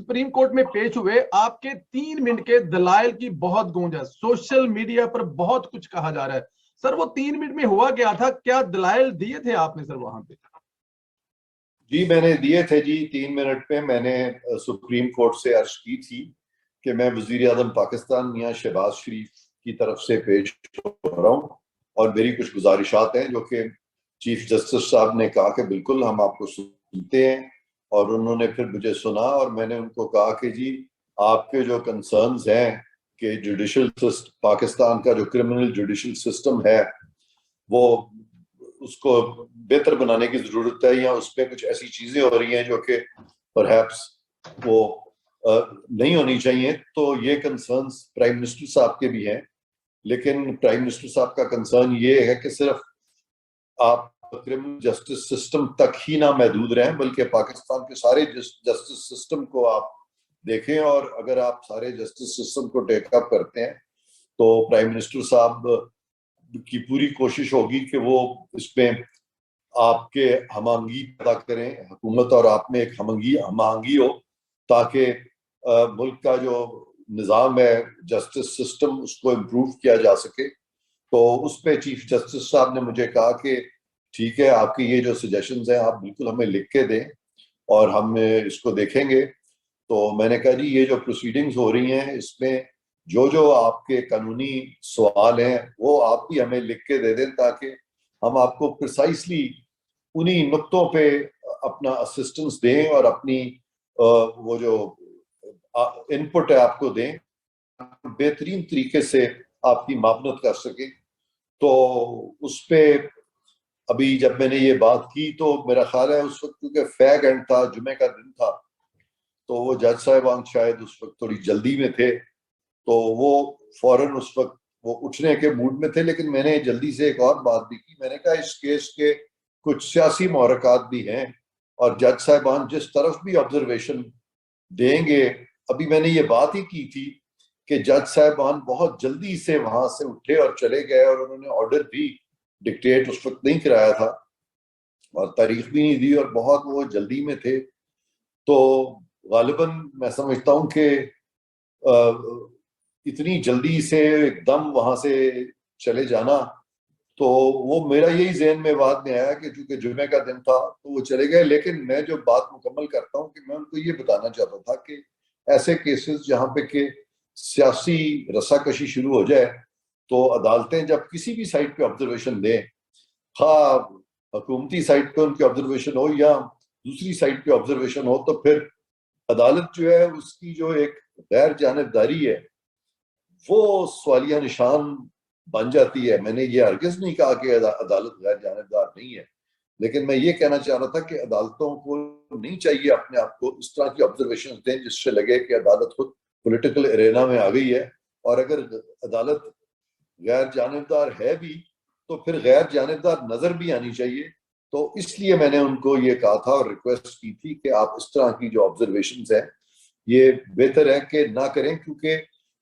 Supreme court में पेश हुए, आपके 3 मिनट के दलाइल की बहुत गूंज है, सोशल मीडिया पर बहुत कुछ कहा जा रहा है। सर वो 3 मिनट में हुआ क्या था, क्या दलाइल दिए थे आपने सर वहां पे? जी मैंने दिए थे जी। 3 मिनट में मैंने सुप्रीम कोर्ट से अर्ज की थी कि मैं वजीर आजम पाकिस्तान मियां शहबाज शरीफ की तरफ से पेश हो रहा हूँ और मेरी कुछ गुजारिशात हैं जो कि चीफ जस्टिस साहब ने कहा कि बिल्कुल हम आपको सुनते हैं, और उन्होंने फिर मुझे सुना और मैंने उनको कहा कि जी आपके जो कंसर्न्स हैं कि जुडिशल पाकिस्तान का जो क्रिमिनल जुडिशल सिस्टम है वो उसको बेहतर बनाने की जरूरत है, या उसमें कुछ ऐसी चीजें हो रही हैं जो कि परहैप्स वो नहीं होनी चाहिए, तो ये कंसर्न्स प्राइम मिनिस्टर साहब के भी हैं। लेकिन प्राइम मिनिस्टर साहब का कंसर्न ये है कि सिर्फ आप क्रिमिनल जस्टिस सिस्टम तक ही ना महदूद रहें, बल्कि पाकिस्तान के सारे जस्टिस सिस्टम को आप देखें, और अगर आप सारे जस्टिस सिस्टम को टेकअप करते हैं तो प्राइम मिनिस्टर साहब की पूरी कोशिश होगी कि वो इसमें आपके हमआहंगी पैदा करें, हुकूमत और आप में एक हमआहंगी हो, ताकि मुल्क का जो निज़ाम है जस्टिस सिस्टम उसको इम्प्रूव किया जा सके। तो उस पे चीफ जस्टिस साहब ने मुझे कहा कि ठीक है, आपकी ये जो सजेशंस हैं आप बिल्कुल हमें लिख के दें और हम इसको देखेंगे। तो मैंने कहा जी ये जो प्रोसीडिंग्स हो रही हैं इसमें जो जो आपके कानूनी सवाल हैं वो आप भी हमें लिख के दे दें, ताकि हम आपको प्रिसाइसली उन्हीं नुक्तों पे अपना असिस्टेंस दें और अपनी वो जो इनपुट है आपको दें, बेहतरीन तरीके से आपकी मावनत कर सके। तो उस पे अभी जब मैंने ये बात की तो मेरा ख्याल है उस वक्त क्योंकि फैग एंड था, जुमे का दिन था, तो वो जज साहिबान शायद उस वक्त थोड़ी जल्दी में थे, तो वो फौरन उस वक्त वो उठने के मूड में थे। लेकिन मैंने जल्दी से एक और बात भी की, मैंने कहा इस केस के कुछ सियासी महरकात भी हैं और जज साहिबान जिस तरफ भी ऑब्जर्वेशन देंगे, अभी मैंने ये बात ही की थी कि जज साहिबान बहुत जल्दी से वहां से उठे और चले गए, और उन्होंने ऑर्डर भी डिक्टेट उस वक्त नहीं कराया था और तारीख भी नहीं दी, और बहुत वो जल्दी में थे। तो गालिबन मैं समझता हूँ कि इतनी जल्दी से एकदम वहां से चले जाना, तो वो मेरा यही ज़हन में बात में आया कि चूंकि जुमे का दिन था तो वो चले गए। लेकिन मैं जो बात मुकम्मल करता हूँ कि मैं उनको ये बताना चाहता था कि ऐसे केसेस जहाँ पे कि सियासी रस्साकशी शुरू हो जाए, तो अदालतें जब किसी भी साइड पे ऑब्जर्वेशन दें, हाँ हुकूमती साइड पे उनकी ऑब्जर्वेशन हो या दूसरी साइड पे ऑब्जर्वेशन हो, तो फिर अदालत जो है उसकी जो एक गैर जानिबदारी है वो सवालिया निशान बन जाती है। मैंने ये हरगिज नहीं कहा कि अदालत गैर जानिबदार नहीं है, लेकिन मैं ये कहना चाह रहा था कि अदालतों को नहीं चाहिए अपने आप को इस तरह की ऑब्जर्वेशन दें जिससे लगे कि अदालत खुद पॉलिटिकल एरेना में आ गई है, और अगर अदालत गैर जानिबदार है भी तो फिर गैर जानिबदार नजर भी आनी चाहिए। तो इसलिए मैंने उनको ये कहा था और रिक्वेस्ट की थी कि आप इस तरह की जो ऑब्जर्वेशंस हैं ये बेहतर है कि ना करें, क्योंकि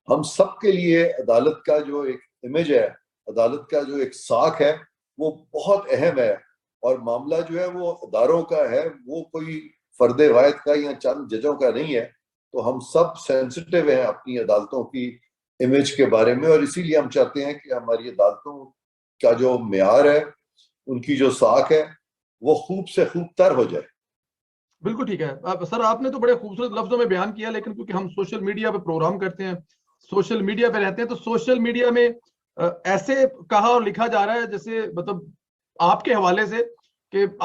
हम सब के लिए अदालत का जो एक इमेज है, अदालत का जो एक साख है, वो बहुत अहम है, और मामला जो है वो अदारों का है, वो कोई फर्द वाहिद का या चंद जजों का नहीं है। तो हम सब सेंसिटिव हैं अपनी अदालतों की इमेज के बारे में, और इसीलिए हम चाहते हैं कि हमारी अदालतों का जो मेयार है, उनकी जो साख है, वो खूब से खूब तर हो जाए। बिल्कुल ठीक है। सर आपने तो बड़े खूबसूरत लफ्जों में बयान किया, लेकिन क्योंकि हम सोशल मीडिया पे प्रोग्राम करते हैं, सोशल मीडिया पे रहते हैं, तो सोशल मीडिया में ऐसे कहा और लिखा जा रहा है जैसे मतलब आपके हवाले से कि